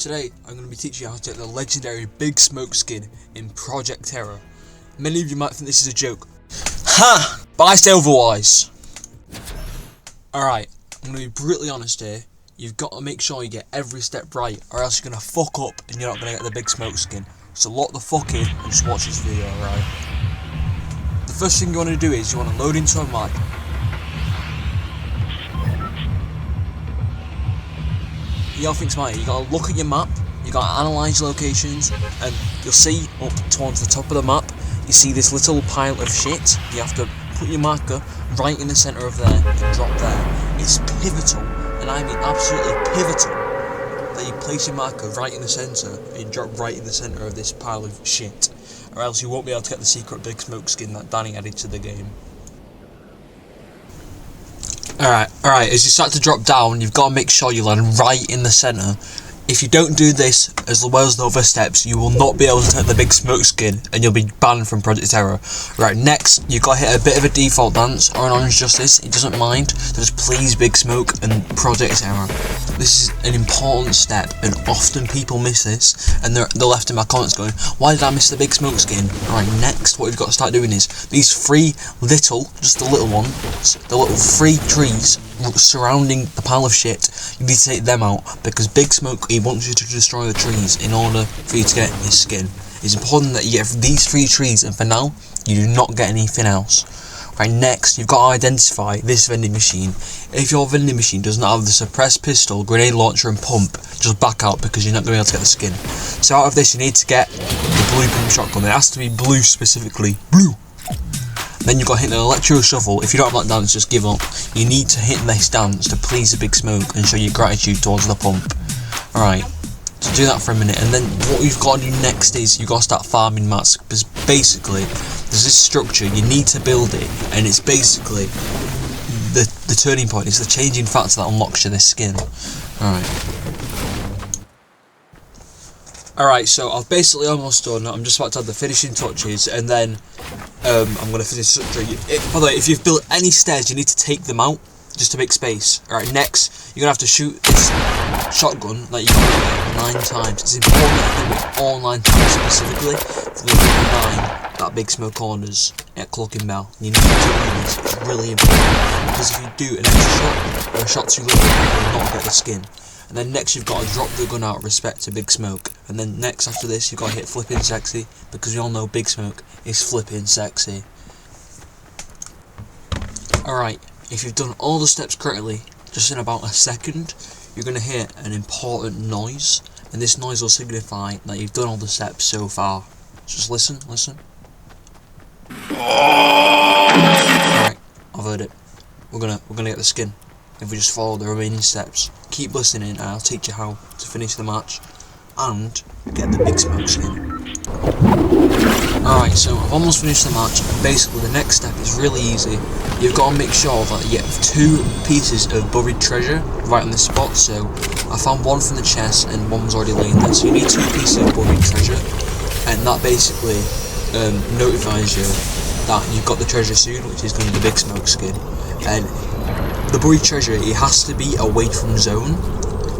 Today, I'm going to be teaching you how to get the legendary Big Smoke skin in Project Terror. Many of you might think this is a joke. Ha! But I say otherwise. Alright, I'm going to be brutally honest here. You've got to make sure you get every step right, or else you're going to fuck up and you're not going to get the Big Smoke skin. So lock the fuck in and just watch this video, alright? The first thing you want to do is you want to load into a map. You gotta think smart. You gotta look at your map, you gotta analyse locations, and you'll see up towards the top of the map, you see this little pile of shit. You have to put your marker right in the centre of there and drop there. It's pivotal, and I mean absolutely pivotal, that you place your marker right in the centre and drop right in the centre of this pile of shit, or else you won't be able to get the secret Big Smoke skin that Danny added to the game. Alright, as you start to drop down, you've got to make sure you land right in the centre. If you don't do this, as well as the other steps, you will not be able to take the Big Smoke skin, and you'll be banned from Project Terror. Right, next, you've got to hit a bit of a default dance, or an Orange Justice, he doesn't mind, so just please Big Smoke and Project Terror. This is an important step, and often people miss this, and they're left in my comments going, why did I miss the Big Smoke skin? Right, next, what we've got to start doing is, these three little, just the little ones, the little three trees surrounding the pile of shit, you need to take them out, because Big Smoke, he wants you to destroy the trees in order for you to get his skin. It's important that you get these three trees, and for now, you do not get anything else. Right, next, you've got to identify this vending machine. If your vending machine does not have the suppressed pistol, grenade launcher and pump, just back out because you're not going to be able to get the skin. So out of this, you need to get the blue pump shotgun. It has to be blue specifically. Blue! Then you've got to hit the electro shuffle. If you don't have that dance, just give up. You need to hit this dance to please the Big Smoke and show your gratitude towards the pump. Alright, so do that for a minute, and then what you've got to do next is you've got to start farming mats, because basically there's this structure, you need to build it, and it's basically the turning point, it's the changing factor that unlocks you this skin. Alright, so I've basically almost done. I'm just about to add the finishing touches, and then I'm going to finish the structure. By the way, if you've built any stairs, you need to take them out just to make space. Alright, next, you're going to have to shoot this shotgun that you got 9 times. It's important that you do it all 9 times specifically for the 9 that Big Smoke corners at Clucking Bell. You need to do this, it's really important, because if you do an extra shot or a shot too low, you will not get the skin. And then next you've got to drop the gun out, respect to Big Smoke. And then next after this you've got to hit Flippin' Sexy, because we all know Big Smoke is flippin' sexy. Alright, if you've done all the steps correctly, just in about a second, you're going to hear an important noise. And this noise will signify that you've done all the steps so far. Just listen. Alright, I've heard it. We're gonna get the skin if we just follow the remaining steps. Keep listening and I'll teach you how to finish the match and get the Big Smoke skin. Alright, so I've almost finished the match. Basically the next step is really easy. You've got to make sure that you get 2 pieces of buried treasure right on this spot. So I found one from the chest and one was already laying there. So you need 2 pieces of buried treasure, and that basically notifies you that you've got the treasure soon, which is going to be the Big Smoke skin. And the buried treasure, it has to be away from zone,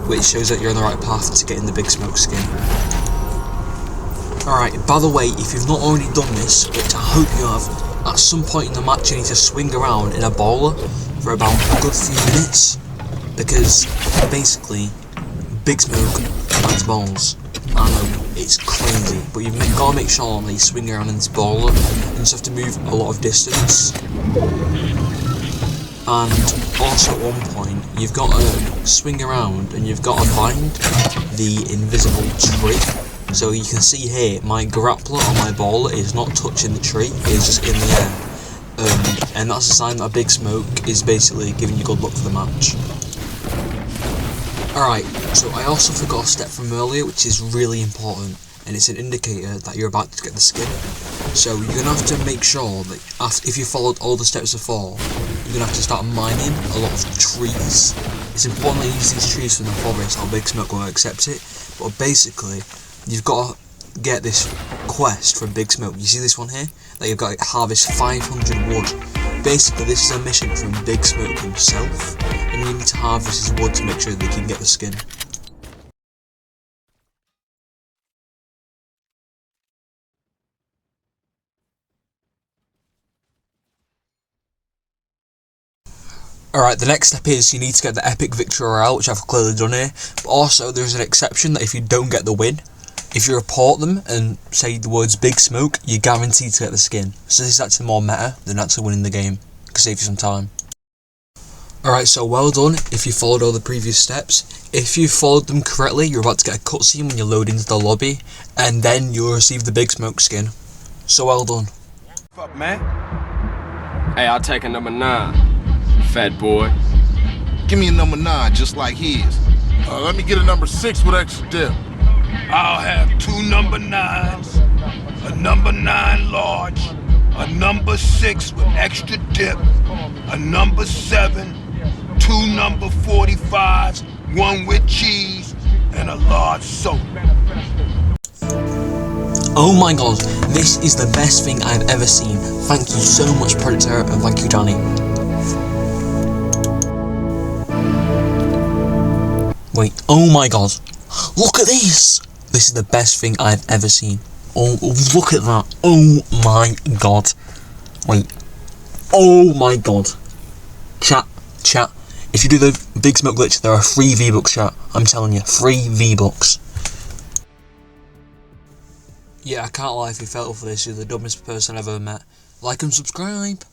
which shows that you're on the right path to getting the Big Smoke skin. Alright, by the way, if you've not already done this, which I hope you have, at some point in the match you need to swing around in a bowler for about a good few minutes, because basically Big Smoke likes balls. I know, it's crazy, but you've got to make sure that you swing around in this bowler, and you just have to move a lot of distance. And also at one point, you've got to swing around and you've got to find the invisible tree. So you can see here, my grappler on my ball is not touching the tree, it's just in the air. And that's a sign that Big Smoke is basically giving you good luck for the match. Alright, so I also forgot a step from earlier, which is really important, and it's an indicator that you're about to get the skin. So you're going to have to make sure that if you followed all the steps before, you're going to have to start mining a lot of trees. It's important that you use these trees from the forest, or Big Smoke won't accept it, but basically, you've got to get this quest from Big Smoke. You see this one here? That you've got to harvest 500 wood. Basically, this is a mission from Big Smoke himself, and you need to harvest his wood to make sure that you can get the skin. Alright, the next step is you need to get the epic victory royale, which I've clearly done here. But also, there's an exception that if you don't get the win, if you report them and say the words Big Smoke, you're guaranteed to get the skin. So this is actually more meta than actually winning the game. It can save you some time. Alright, so well done if you followed all the previous steps. If you followed them correctly, you're about to get a cutscene when you load into the lobby, and then you'll receive the Big Smoke skin. So well done. What's up, man? Hey, I'll take a number 9. Fat boy. Give me a number 9, just like his. Let me get a number 6 with extra dip. I'll have 2 number 9s, a number 9 large, a number 6 with extra dip, a number 7, 2 number 45s, 1 with cheese, and a large soda. Oh my god, this is the best thing I've ever seen. Thank you so much, Project Terror, and thank you, Danny. Wait, oh my god. Look at this! This is the best thing I've ever seen. Oh, look at that. Oh my god. Wait. Oh my god. Chat. If you do the Big Smoke glitch, there are free V-Bucks, chat. I'm telling you, free V-Bucks. Yeah, I can't lie, if you fell for this, you're the dumbest person I've ever met. Like and subscribe.